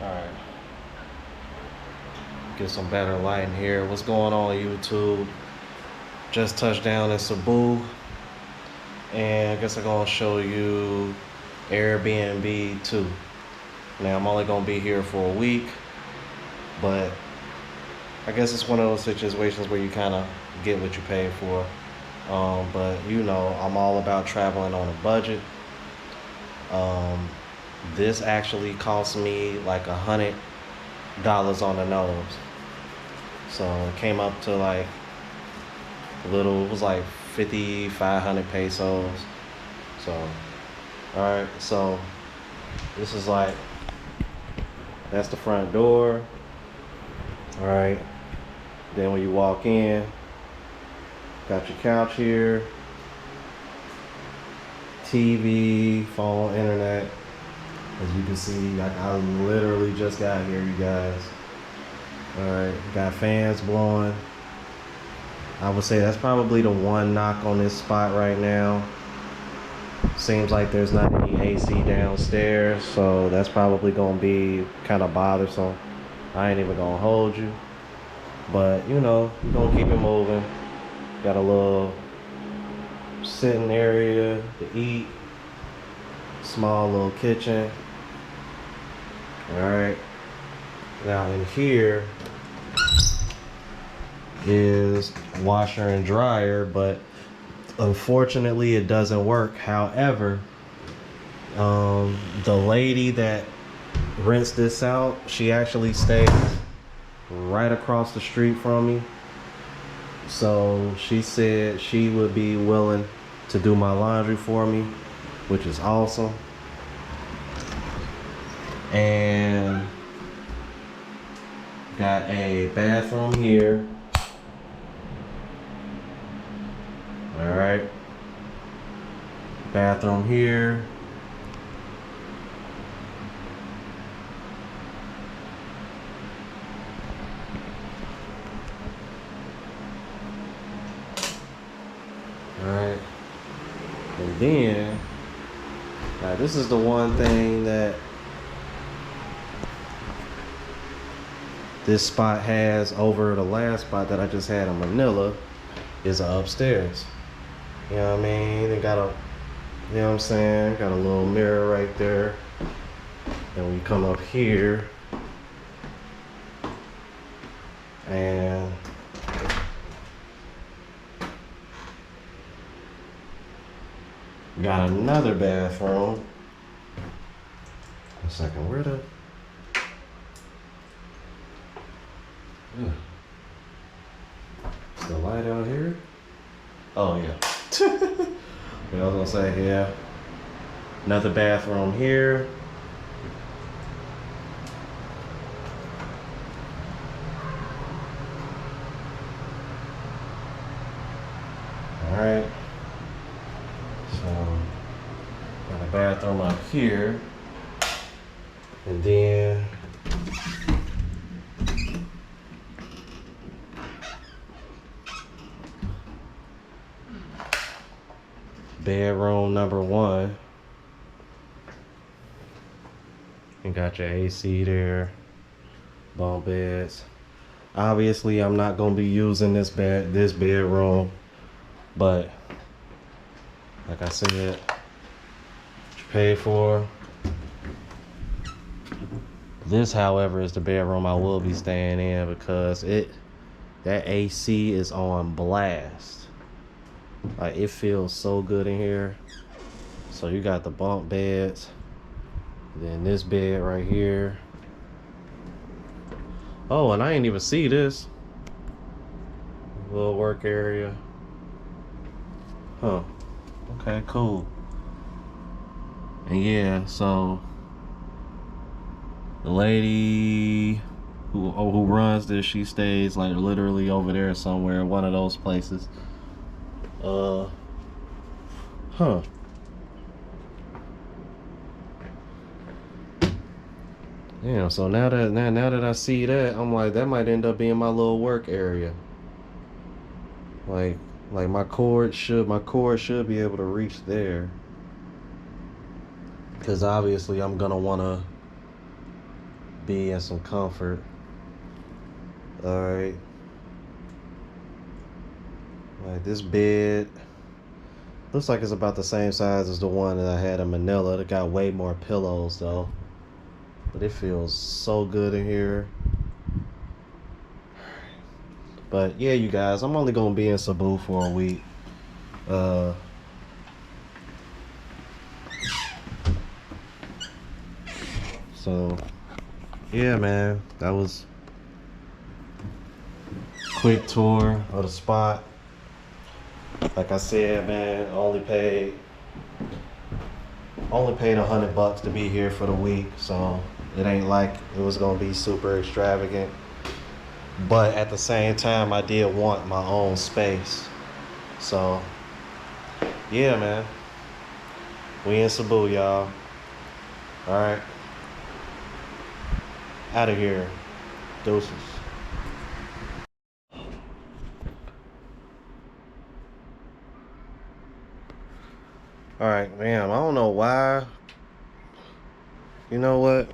Alright, get some better light in here. What's going on YouTube? Just touched down in Cebu, and I guess I'm gonna show you Airbnb too. Now I'm only gonna be here for a week, but I guess it's one of those situations where you kind of get what you pay for. But I'm all about traveling on a budget. Um, this actually cost me like $100 on the nose. So it came up to like it was like 5,500 pesos. So, alright, so this is like, that's the front door. Alright, then when you walk in, got your couch here, TV, phone, internet. As you can see, like I literally just got here, you guys. Alright, got fans blowing. I would say that's probably the one knock on this spot right now. Seems like there's not any AC downstairs, so that's probably gonna be kind of bothersome. I ain't even gonna hold you, but we're gonna keep it moving. Got a little sitting area to eat, small little kitchen. Alright, now in here is washer and dryer, but unfortunately it doesn't work. However, the lady that rents this out, she actually stays right across the street from me. So she said she would be willing to do my laundry for me, which is awesome. And got a bathroom here. Alright. Bathroom here. Alright. And then, now this is the one thing that this spot has over the last spot that I just had in Manila, is upstairs. You know what I mean? They got got a little mirror right there. And when you come up here, and got another bathroom. A second, where the? Is the light out here? Oh yeah. I was gonna say, yeah. Another bathroom here. Alright. So, got a bathroom up here. And then bedroom number 1. And got your AC there. Bunk beds. Obviously, I'm not gonna be using this bedroom, but like I said, what you pay for. This, however, is the bedroom I will be staying in because that AC is on blast. Like, it feels so good in here. So you got the bunk beds, then this bed right here. Oh, and I didn't even see this little work area. Huh. Okay, cool. And yeah, so the lady who runs this, she stays like literally over there somewhere, one of those places. Huh. Yeah, so now that I see that, I'm like, that might end up being my little work area. Like my cord should be able to reach there. Because obviously I'm gonna wanna be in some comfort. Alright. Like this bed looks like it's about the same size as the one that I had in Manila. It got way more pillows though. But it feels so good in here. But yeah, you guys, I'm only gonna be in Cebu for a week. So yeah, man, that was a quick tour of the spot. Like I said, man, only paid $100 to be here for the week, so it ain't like it was gonna be super extravagant. But at the same time, I did want my own space. So yeah, man, we in Cebu, y'all. All right, out of here, deuces. All right, man. I don't know why. You know what?